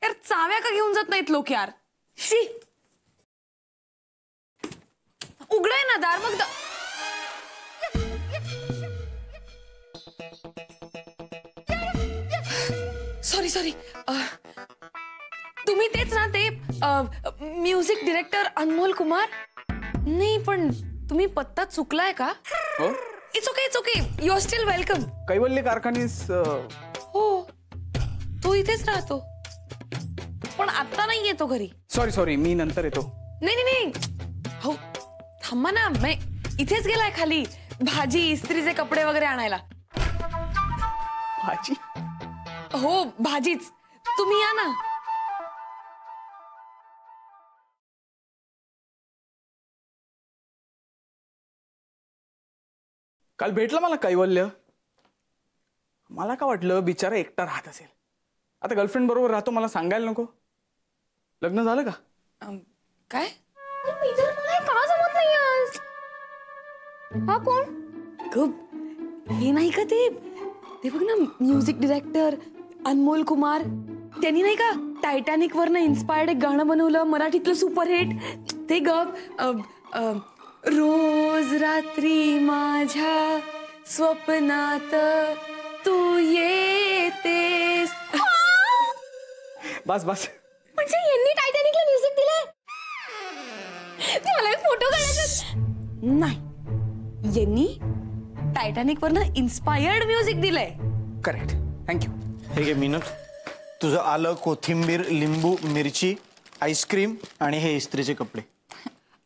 यार चाव्या का घेऊन जात नाहीत लोक यार. शी उघडाय ना दार मग. Sorry sorry. तुम्ही तेच ना ते म्युझिक डिरेक्टर अनमोल कुमार? नाही पण तुम्ही पत्ता चुकलाय का? It's okay you are still welcome. Kaivalya Karkhanis. हो तो इथेच राहतो पण आता नाही येतो घरी. सॉरी मी नंतर येतो. नाही हो थांबा ना. मैं इथेच गेलाय खाली भाजी इस्त्रीचे कपडे वगैरे आणायला. भाजी? हो भाजीच. तुम्ही या ना. काल भेटलं मला कैवल्य. मला का वाटलं बिचारा एकटा राहत असेल. आता गर्लफ्रेंड बरोबर राहतो मला सांगायला नको. लग्न झालं का? काय? का जमत नाही आज? हा कोण? हे नाही का ते बघ ना म्युझिक डिरेक्टर अनमोल कुमार. त्यांनी नाही का टायटॅनिक वरनं इन्स्पायर्ड एक गाणं बनवलं मराठीतलं सुपरहिट. ते ग रोज रात्री माझ्या स्वप्नात तू येतेस. बस म्हणजे यांनी टायटॅनिकला म्युझिक दिलंय. मला फोटो काढायचा नाही. यांनी टायटॅनिक वरनं इन्स्पायर्ड म्युझिक दिलंय. करेक्ट. थँक्यू. हे घे मीनत. तुझं आलं कोथिंबीर लिंबू मिरची आईस्क्रीम आणि हे इस्त्रीचे कपडे.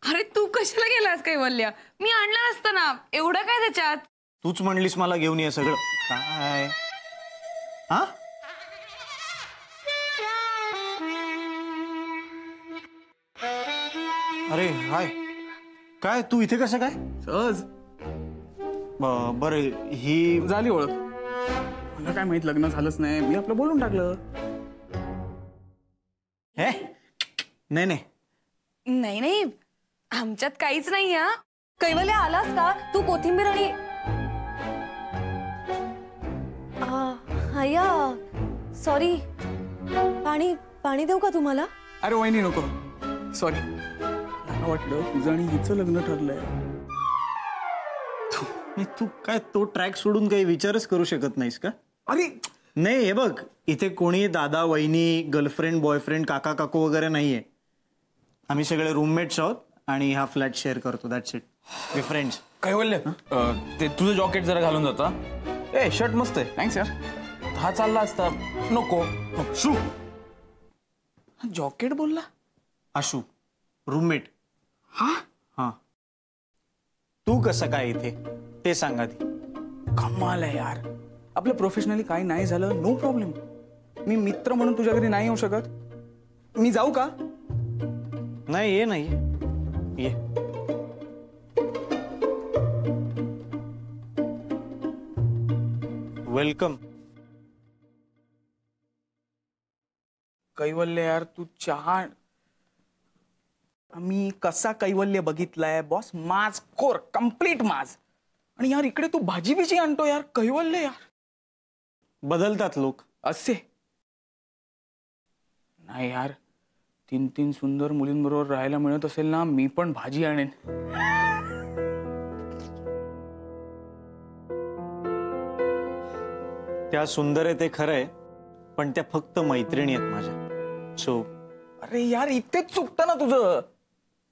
अरे तू कशाला गेलास कैवल्य? मी आणलं असतं ना. एवढं काय त्याच्यात? तूच म्हणलीस मला घेऊन ये सगळं. काय हा? अरे हाय. काय तू इथे कसं काय? सहज. बरं ही झाली ओळख. मला काय माहित लग्न झालंच नाही. मी आपलं बोलून टाकलं. हे नाही आमच्यात काहीच नाही. हा कैवल्य आलास का तू? कोथिंबीर आणि हया सॉरी पाणी देऊ का तुम्हाला? अरे वहिनी नको. सॉरी. मला वाटलं तुझं आणि हिचं लग्न ठरलंय. तू काय तो ट्रॅक सोडून काही विचारच करू शकत नाहीस का? अरे नाही हे बघ इथे कोणी दादा वहिनी गर्लफ्रेंड बॉयफ्रेंड काका काकू वगैरे नाहीये. आम्ही सगळे रूममेट्स आहोत आणि हा फ्लॅट शेअर करतो. That's it. We friends. Kaivalya ते तुझं जॉकेट जरा घालून जाता. ए शर्ट मस्त आहे. थँक्स यार. हा चालला असता. नको शू. जॉकेट बोलला. आशू रूममेट. हा तू कसं काय इथे ते सांग आधी. कमाल आहे यार. आपलं प्रोफेशनली काही नाही झालं नो प्रॉब्लेम. मी मित्र म्हणून तुझ्या घरी नाही येऊ शकत. मी जाऊ का? नाही ये वेलकम. कैवल्य यार तू चहा. मी कसा कैवल्य बघितलाय बॉस. माज कोर कम्प्लीट माज. आणि यार इकडे तू भाजी बिजी आणतो यार. कैवल्य यार. बदलतात लोक असे नाही यार. 3 सुंदर मुलींबरोबर राहायला मिळत असेल ना मी पण भाजी आणेन. त्या सुंदर आहे ते खरंय पण त्या फक्त मैत्रिणी आहेत माझ्या. सो अरे यार इथेच चुकतं ना तुझं.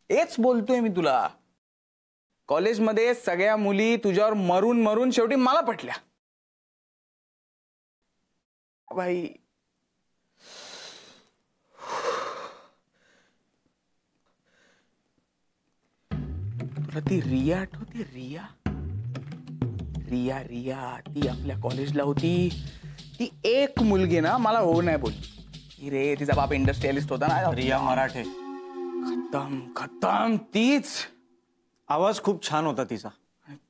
हेच बोलतोय मी तुला. कॉलेजमध्ये सगळ्या मुली तुझ्यावर मरून मरून शेवटी मला पटल्या. भाई तुला ती रिया आठवते? रिया ती आपल्या कॉलेजला होती. ती एक मुलगी ना मला हो नाही बोलली. रे तिचा बाप इंडस्ट्रियलिस्ट होता ना. रिया मराठे. खतम तीच. आवाज खूप छान होता तिचा.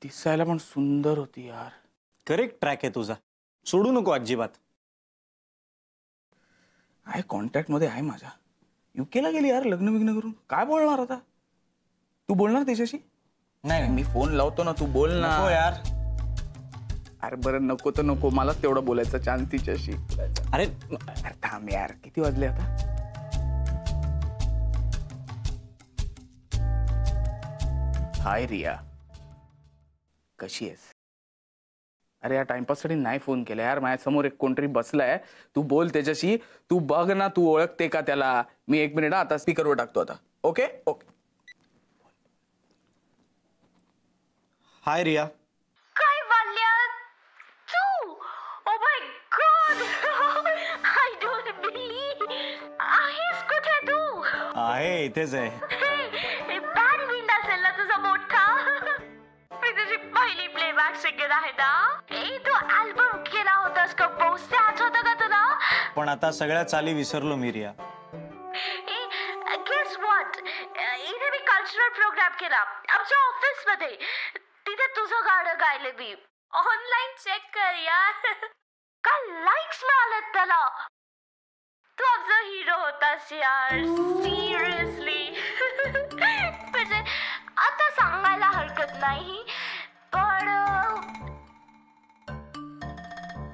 दिसायला पण सुंदर होती यार. करेक्ट ट्रॅक आहे तुझा. सोडू नको अजिबात. आहे कॉन्टॅक्ट मध्ये आहे माझ्या. युकेला गेली यार लग्न विग्न करून. काय बोलणार आता? तू बोलणार त्याच्याशी? नाही मी फोन लावतो ना तू बोल ना. यार अरे बरं नको तर नको, मला तेवढं बोलायचा चान्स तिच्याशी. अरे अरे थांब यार, किती वाजले आता? हाय रिया, कशी आहेस? अरे या टाइमपाससाठी नाही फोन केला यार. माझ्यासमोर एक कोणतरी बसलाय, तू बोल त्याच्याशी. तू बघ ना, तू ओळखते का त्याला? मी 1 मिनिट आता स्पीकरवर टाकतो आता. Okay okay. Hi Riya. Kaivalya, too. Oh my God. I don't believe. आहेस कुठे तू? आहे इथेच आहे. हे बँड विंड असेल ना तुझा मोठा. मी तुझी पहिली प्लेबॅक सिंगर आहे ना. तू अल्बम केला होतास कंपोज, ते आठवतं का तुला? पण आता सगळ्या चाली विसरलो मी रिया. गेस व्हॉट, इथे मी कल्चरल प्रोग्राम केला आमच्या ऑफिस मध्ये. तिथे तुझं गाणं गायले मी. ऑनलाईन चेक कर यार. काय लाईक्स मिळालेत त्याला. तू आमचा हिरो होतास यार, सिरियसली. म्हणजे आता सांगायला हरकत नाही, पण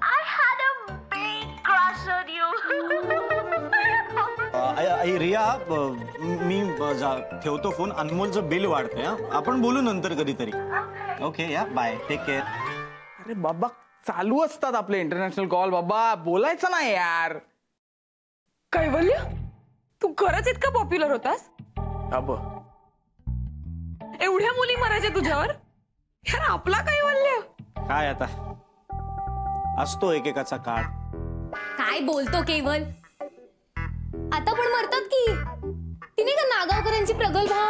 I had a big crush on you. Riya मी ठेवतो फोन. अनमोलचं बिल वाढतंय. आपण बोलू नंतर कधीतरी. ओके या बाय, टेक केअर. अरे बाबा, चालू असतात आपले इंटरनॅशनल कॉल बाबा, बोलायचं नाही यार. कैवल्य, तू खरंच इतका पॉप्युलर होतास? अब एवढ्या मुली मरायच्या तुझ्यावर? यार आपला कैवल्य. काय आता असतो एकेकाचा काळ. काय बोलतो केवल? आता पण मरतात की. तिने का नागावकरांची प्रगल्भा.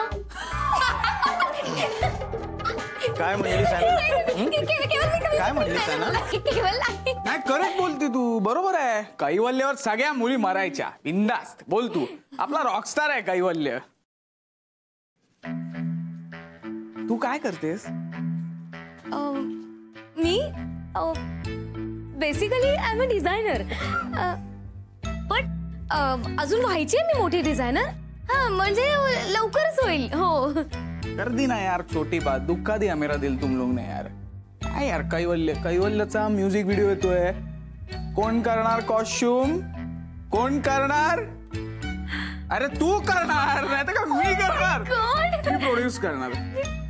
काय म्हणली काय म्हणली केवल नाही. नाही, करेक्ट बोलते तू, बरोबर आहे. कैवल्यावर सगळ्या मुली मरायच्या. बिंदास्त बोल तू. आपला रॉकस्टार आहे कैवल्य. तू काय करतेस? मी basically I am a designer. पण अजून व्हायची आहे मी मोठी डिझायनर. हा म्हणजे लवकरच होईल. हो कर दी ना यार, छोटी बात दुखा दी मेरा दिल तुम लोग ने यार. काय यार, कैवल्याचा म्युझिक व्हिडिओ येतोय. कोण करणार कॉस्ट्युम? कोण करणार? अरे तू करणार, नाही तर का मी करणार. मी प्रोड्यूस करणार.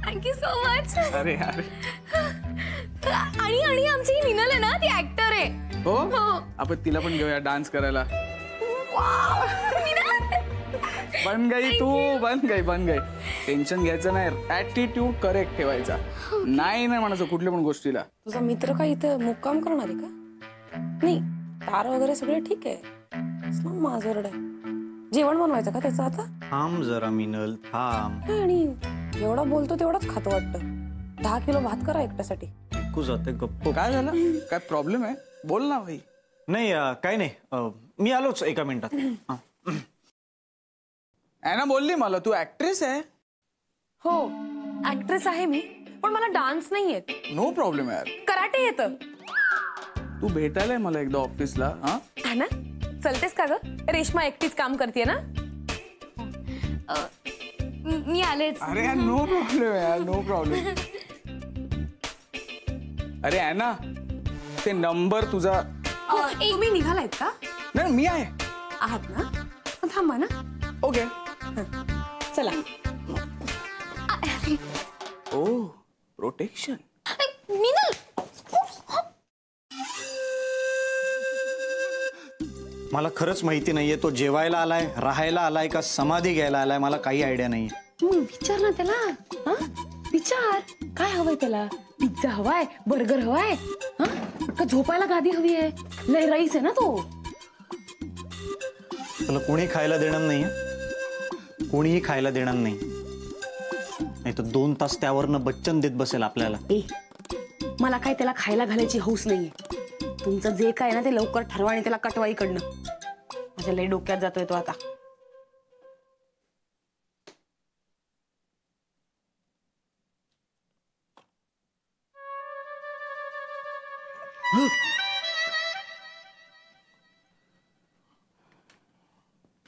Thank you so much. अरे यार. आणि आमची मिनल आहे ना, ती ऍक्टर आहे. हो, आपण तिला पण घेऊया डान्स करायला. बन गई तू, बन गई. टेन्शन घ्यायचं नाही, ऍटिट्यूड करेक्ट ठेवायचा. नाही म्हणायचं कुठल्या पण गोष्टीला. तुझा मित्र काय इथं मुक्काम करणार आहे का? नाही, तार वगैरे सगळे ठीक आहे. माझ्यावर जेवण बनवायचं का त्याचं आता? थांब जरा मिनल, थांब. आणि एवढा बोलतो तेवढाच खातो वाटतं. 10 किलो भात करा एकट्यासाठी. ऐकू जाते गप्प. काय झालं? काय प्रॉब्लेम आहे? बोल ना भाई. नाही काही नाही, मी आलोच एका मिनिटात. ॲना बोलली मला तू ऍक्ट्रेस आहे. हो, ऍक्ट्रेस आहे मी, पण मला डान्स नाही येत. नो प्रॉब्लेम यार, कराटे येतं. तू भेटायलाय मला एकदा ऑफिसला. हा ना, चलतेस का ग? रेश्मा एकटीच काम करते ना. मी आलेच. अरे यार नो प्रॉब्लेम यार, नो प्रॉब्लेम. अरे ॲना, ते नंबर तुझा. तुम्ही निघालायत का? नाही मी आहे. आहात ना? थांबा ना. ओके चला. ओ प्रोटेक्शन. मिनल, मला खरंच माहिती नाहीये तो जेवायला आलाय, राहायला आलाय का समाधी घ्यायला आलाय. मला काही आयडिया नाहीये. मग विचार ना त्याला. हा, विचार. काय हवंय त्याला? पिझ्झा हवाय, बर्गर हवाय, का झोपायला गादी हवी आहे? लय रईस आहे ना तो. तुला कोणी खायला देणार नाहीये, कोणीही खायला देणार नाही. नाही तर 2 तास त्यावरनं बच्चन देत बसेल आपल्याला. मला काय त्याला खायला घालायची हौस नाहीये. तुमचं जे काय ना ते लवकर ठरवा आणि त्याला कटवा इकडनं. माझ्या लय डोक्यात जातोय तो आता.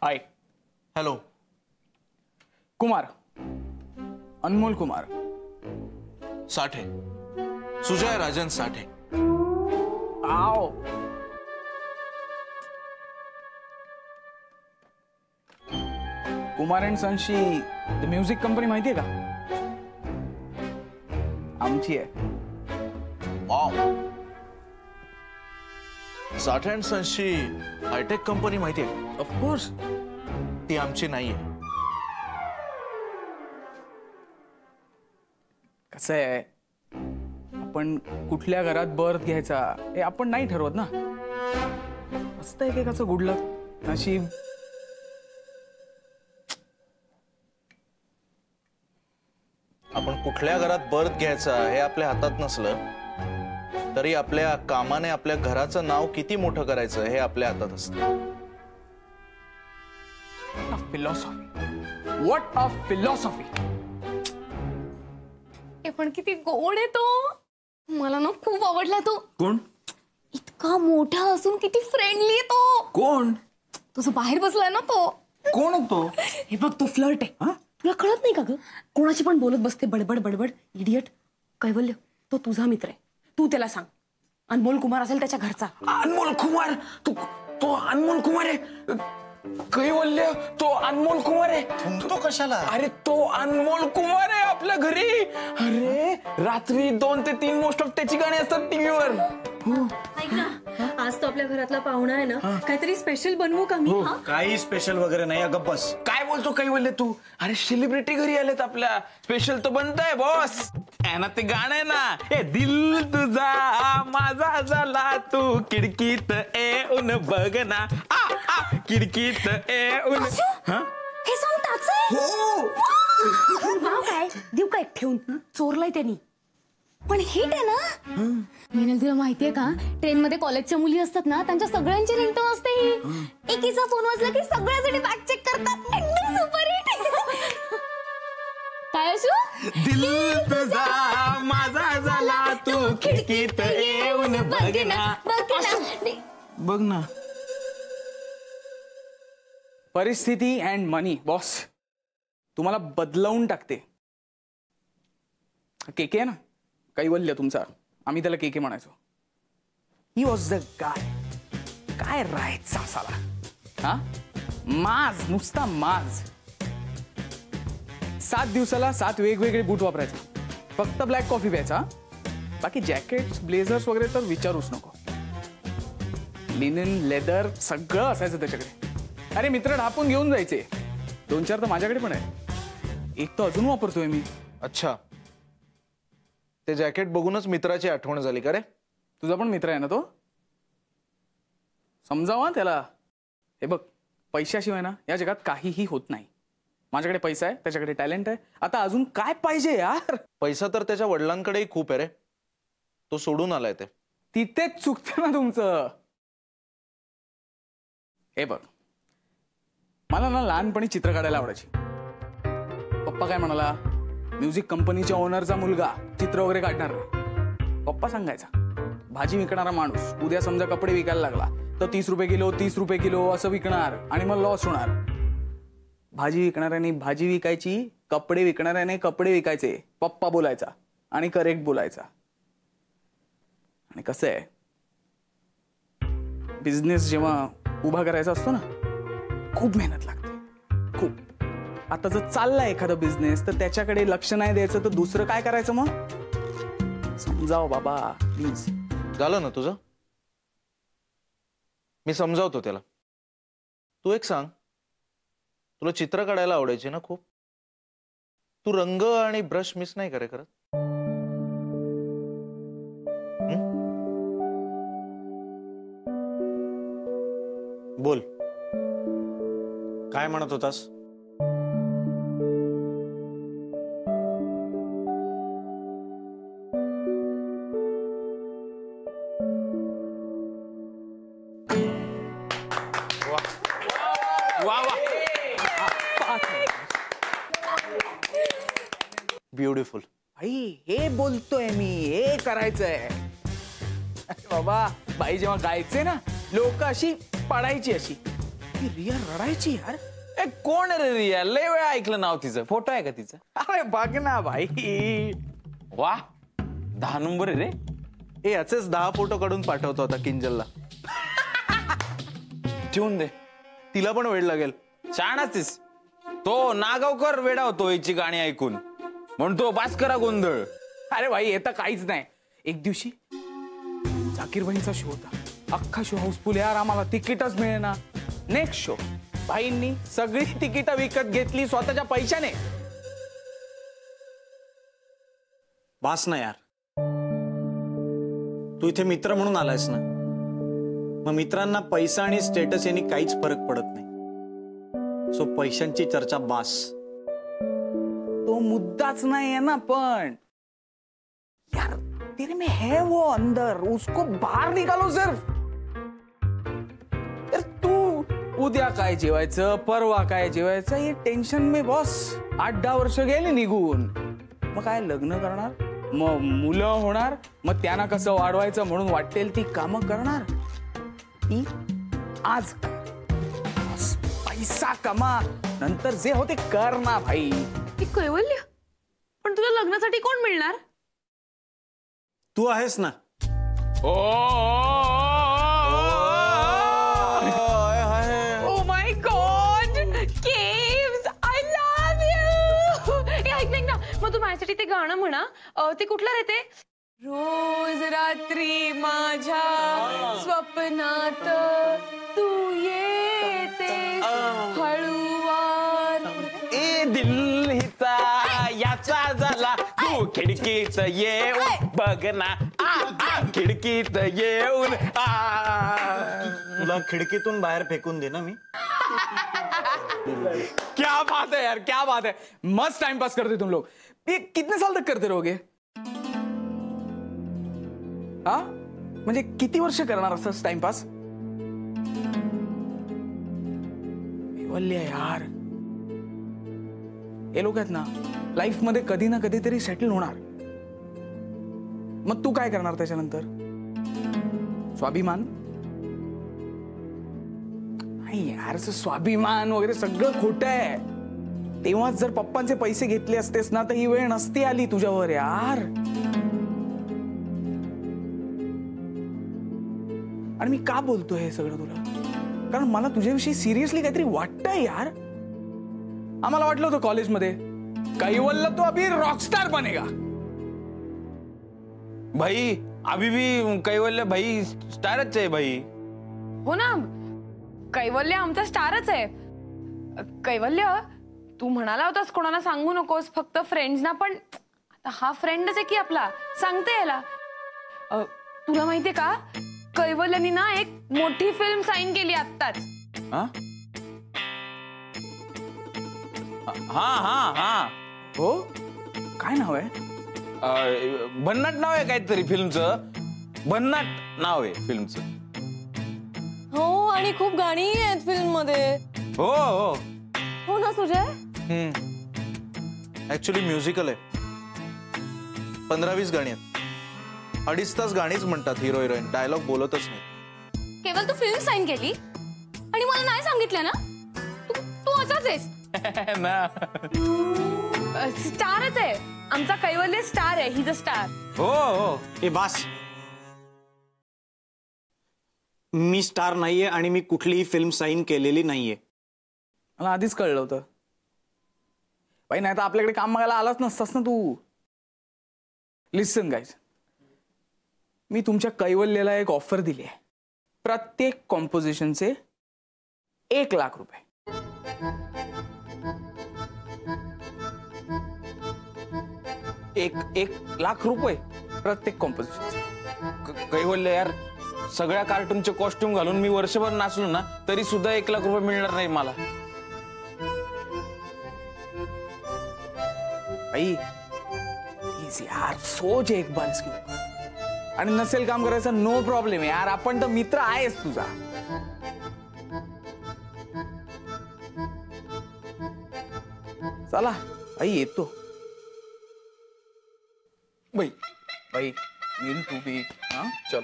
हाय. हॅलो. कुमार, अनमोल कुमार. साठे, सुजय राजन साठे. आओ. कुमार अँड सन्सची म्युझिक कंपनी माहितीये का? आमची आहे. साठ अँड सन्सची हायटेक कंपनी माहिती आहे? ऑफकोर्स. ती आमची नाहीये. कसं आहे, आपण कुठल्या घरात बर्थ घ्यायचा हे आपण नाही ठरवत ना. असतं एकेकाचं गुड लक, नशीब. आपण कुठल्या घरात बर्थ घ्यायचा हे आपल्या हातात नसलं तरी आपल्या कामाने आपल्या घराचं नाव किती मोठं करायचं हे आपल्या हातात असतं. Philosophy, what a philosophy. हे पण किती गोड आहे तो. मला ना खूप आवडला तो. कोण? इतका मोठा असून किती फ्रेंडली आहे तो. कोण? तुझं बाहेर बसलाय ना तो. कोण तो? हे बघ, तो फ्लर्ट आहे. तुला कळत नाही का ग? कोणाची पण बोलत बसते बडबड बडबड. इडियट. कैवल्य, तो तुझा मित्र आहे. तू त्याला सांग. अनमोल कुमार असेल त्याच्या घरचा. अनमोल कुमार? तो अनमोल कुमार आहे? कैवल्य, तो अनमोल कुमार आहे? तो कशाला? अरे तो अनमोल कुमार आहे आपल्या घरी. अरे रात्री 2 ते 3 मोस्ट ऑफ त्याची गाणी असतात टीव्हीवर. ऐक ना, आज तो आपल्या घरातला पाहुणा आहे ना, काहीतरी स्पेशल बनवू का मी? काही स्पेशल वगैरे नाही. अगं बस. काय बोलतो कैवल्य तू? अरे सेलिब्रिटी घरी आलेत आपल्या. स्पेशल तो बनताय बॉस. ना ते गाणं आहे ना, ए दिल तुझा माझा झाला तू खिडकीत येऊन बघ ना. खिडकीत येऊन. हे सॉंग त्याचं आहे. नाव काय देऊ काय ठेवून? चोरलाय त्यांनी. पण हिट आहे ना. मीनल, तुला माहितीये का, ट्रेन मध्ये कॉलेजच्या मुली असतात ना, त्यांच्या सगळ्यांची रिंगटोन असते ही. एकीचा फोन वाजला की सगळ्यासाठी बॅक चेक करतात. एकदम सुपर हिट. काय असू? दिल तुझा माझा झाला तू खिडकीत येऊन बघ ना. बघ ना. परिस्थिती अँड मनी बॉस तुम्हाला बदलावून टाकते. केके आहे ना, कैवल्य तुमचा, आम्ही त्याला केके म्हणायचो. He was the guy. काय राहायचा साला. हा, माज, नुसता माज. 7 दिवसाला 7 वेगवेगळे बूट वापरायचा. फक्त ब्लॅक कॉफी प्यायचा. बाकी जॅकेट्स, ब्लेझर्स वगैरे तर विचारूच नको. लिनन, लेदर सगळं असायचं त्याच्याकडे. अरे मित्र ढापून घेऊन जायचे. 2-4 तर माझ्याकडे पण आहे. एक तर अजून वापरतोय मी. अच्छा, ते जॅकेट बघूनच मित्राची आठवण झाली का रे? तुझा पण मित्र आहे ना तो? समजावा त्याला. हे बघ, पैशाशिवाय ना या जगात काहीही होत नाही. माझ्याकडे पैसा आहे, त्याच्याकडे टॅलेंट आहे. आता अजून काय पाहिजे यार? पैसा तर त्याच्या वडिलांकडेही खूप आहे रे. तो सोडून आलाय ते. तिथेच चुकतं ना तुमचं. हे बघ, मला ना लहानपणी चित्र काढायला आवडायची. पप्पा काय म्हणाला, म्युझिक कंपनीच्या ओनरचा मुलगा चित्र वगैरे काढणार नाही. पप्पा सांगायचा, भाजी विकणारा माणूस उद्या समजा कपडे विकायला लागला तर 30 रुपये किलो 30 रुपये किलो असं विकणार आणि मग लॉस होणार. भाजी विकणाऱ्याने भाजी विकायची, कपडे विकणाऱ्याने कपडे विकायचे. पप्पा बोलायचा आणि करेक्ट बोलायचा. आणि कसं आहे, बिझनेस जेव्हा उभा करायचा असतो ना, खूप मेहनत लागते. खूप. आता जर चाललाय एखादा बिझनेस तर त्याच्याकडे लक्ष नाही द्यायचं तर दुसरं काय करायचं मग? समजाव बाबा प्लीज. झालं ना तुझं? मी समजावतो त्याला. तू एक सांग, तुला चित्र काढायला आवडायची ना खूप? तू रंग आणि ब्रश मिस नाही करे करत? बोल, काय म्हणत होतास? ब्युटिफुल. भाई हे बोलतोय मी, हे करायचंय. अरे बाबा, बाई जेव्हा गायचे ना, लोक अशी पडायची, अशी रिया रडायची यार. ए कोण रे रिया? लय वेळा ऐकलं नाव तिचं. फोटो आहे का तिचा? अरे बघ ना भाई. वा, 10 नंबर आहे रे. याचेच 10 फोटो काढून पाठवतो आता किंजलला. ठेवून दे. तिला पण वेळ लागेल. छानच. तो नागावकर वेडा होतो याची गाणी ऐकून, म्हणतो बास करा गोंधळ. अरे भाई येतं काहीच नाही. एक दिवशी झाकीर भाईंचा शो होता, अख्खा शो हाऊसफुल यार, आम्हाला तिकीटच मिळेना. नेक्स्ट शो भाईंनी सगळी तिकीट विकत घेतली स्वतःच्या पैशाने. बास ना यार, तू इथे मित्र म्हणून आलायस ना, मग मित्रांना पैसा आणि स्टेटस यांनी काहीच फरक पडत नाही. सो पैशांची चर्चा बास. तो मुद्दाच नाही आहे ना, पण यार तेरे में है वो अंदर, उसको बाहर निकालो सिर्फ. यार तू उद्या काय जेवायचं, परवा काय जेवायचं, हे टेन्शन में बॉस 8-10 वर्ष गेले निघून. मग काय लग्न करणार, मग मुलं होणार, मग त्यांना कसं वाढवायचं म्हणून वाटेल ती कामं करणार. ती आज बस पैसा कमा, नंतर जे होते कर ना भाई. हे कैवल्य, पण तुला लग्नासाठी कोण मिळणार? तू आहेस ना. Oh my God, Caves, I love you. ऐक ना, मग तू माझ्यासाठी ते गाणं म्हणा. ते कुठलं रे ते? रोज रात्री माझ्या स्वप्नात तू येतेस हळूवार. ए दिल हिचा याचा झाला, तू खिडकीत येऊन बघ ना, खिडकीत येऊन. तुला खिडकीतून बाहेर फेकून दे ना मी. क्या बात है यार, क्या बात है. मस्त टाइम पास करते तुम लोग. ये कितने साल तक करते रहोगे? हा म्हणजे किती वर्ष करणार असंच टाइमपास? यार हे लोक आहेत ना, लाईफ मध्ये कधी ना कधीतरी सेटल होणार. मग तू काय करणार त्याच्यानंतर? स्वाभिमान नाही यार, स्वाभिमान वगैरे सगळं खोटं आहे. तेव्हाच जर पप्पांचे पैसे घेतले असतेस ना, तर ही वेळ नसती आली तुझ्यावर यार. आणि मी का बोलतोय हे सगळं तुला? कारण मला तुझ्याविषयी सिरियसली काहीतरी वाटतंय यार. आम्हाला वाटलं होतं कॉलेजमध्ये कैवल्य तो अभी रॉकस्टार बनेगा. भाई अभी भी कैवल्य भाई स्टारच आहे भाई. हो ना, कैवल्य आमचा स्टारच आहे. कैवल्य, तू म्हणाला होतास कोणाला सांगू नकोस, फक्त फ्रेंड्सना. पण आता हा फ्रेंडच आहे की आपला, सांगते याला. तुला माहितीये का, कैवल्यनी ना एक मोठी फिल्म साईन केली आत्ताच. हा हा हा हो, काय नाव आहे? भन्नाट नाव आहे काहीतरी फिल्मचं. भन्नाट नाव आहे फिल्मचं. हो, आणि खूप गाणी आहेत फिल्म मध्ये. हो हो हो ना सुजय? ऍक्च्युली म्युझिकल आहे. 15-20 गाणी आहेत. 2.5 तास गाणीच म्हणतात हिरो हिरोईन, डायलॉग बोलतच नाही. केवळ तू फिल्म साईन केली आणि मला नाही सांगितलं ना? तू असाच आहेस ना. स्टारच आहे आमचा कैवल्य, स्टार आहे. ही ज स्टार. हो हो. ए बास, मी स्टार नाहीये आणि मी कुठलीही फिल्म साईन केलेली नाहीये. मला आधीच कळलं होतं बाई, नाही तर आपल्याकडे काम मागायला आलाच नसतास ना तू. लिसन गाईज, मी तुमच्या कैवल्याला एक ऑफर दिली आहे. प्रत्येक कॉम्पोजिशनचे 1 लाख रुपये. एक लाख रुपये प्रत्येक कॉम्पोजिशन. कैवल्य यार, सगळ्या कार्टूनचे कॉस्ट्युम घालून मी वर्षभर नाचलो ना, तरी सुद्धा 1 लाख रुपये मिळणार नाही मला. भाई प्लीज यार, सोच एक बार इसके ऊपर. आणि नसेल काम करायचं नो प्रॉब्लेम यार, आपण तर मित्र आहेस तुझा. चला भाई, येतो. भाई भाई मीन टू बी. हाँ चलो.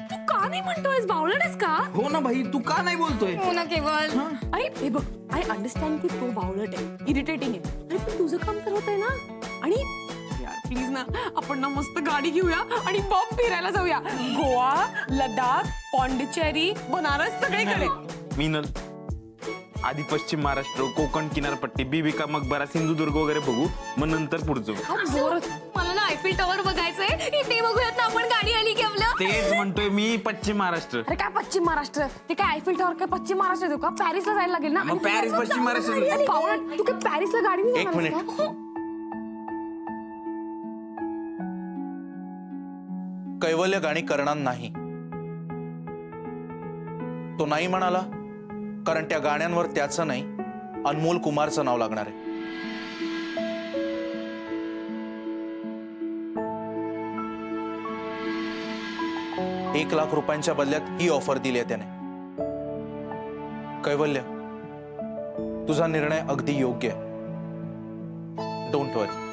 तू का नाही म्हणतोयस? बावळटच का? हो ना भाई, तू का नाही बोलतोय? हो ना केवल. अरे हे बघ, आय अंडरस्टँड की तो बावळट आहे, इरिटेटिंग आहे, आणि पण तुझं काम तर होतंय ना. आणि यार प्लीज ना, आपण ना मस्त गाडी घेऊया आणि बॉम्ब फिरायला जाऊया. गोवा, लडाख, पॉंडिचेरी, बनारस सगळीकडे. मीनल, आधी पश्चिम महाराष्ट्र, कोकण किनारपट्टी, बीबिका मकबरा, सिंधुदुर्ग वगैरे बघू, मग नंतर पुढचं. मला ना आयफेल टॉवर बघायचंय, ते बघूयात ना आपण, गाडी आली की आपलं. तेच म्हणतोय मी, पश्चिम महाराष्ट्र. अरे काय पश्चिम महाराष्ट्र, ते काय आयफेल टॉवर काय पश्चिम महाराष्ट्र देऊ का? पॅरिसला जायला लागेल ना. मग पॅरिस पश्चिम महाराष्ट्र. बावळट, तू काय पॅरिसला गाडी एक मिनिट. कैवल्य गाणी करणार नाही. तो नाही म्हणाला कारण त्या गाण्यांवर त्याचं नाही, अनमोल कुमारचं नाव लागणार आहे. ₹1,00,000 बदल्यात ही ऑफर दिली आहे त्याने. कैवल्य, तुझा निर्णय अगदी योग्य आहे. डोंट वरी.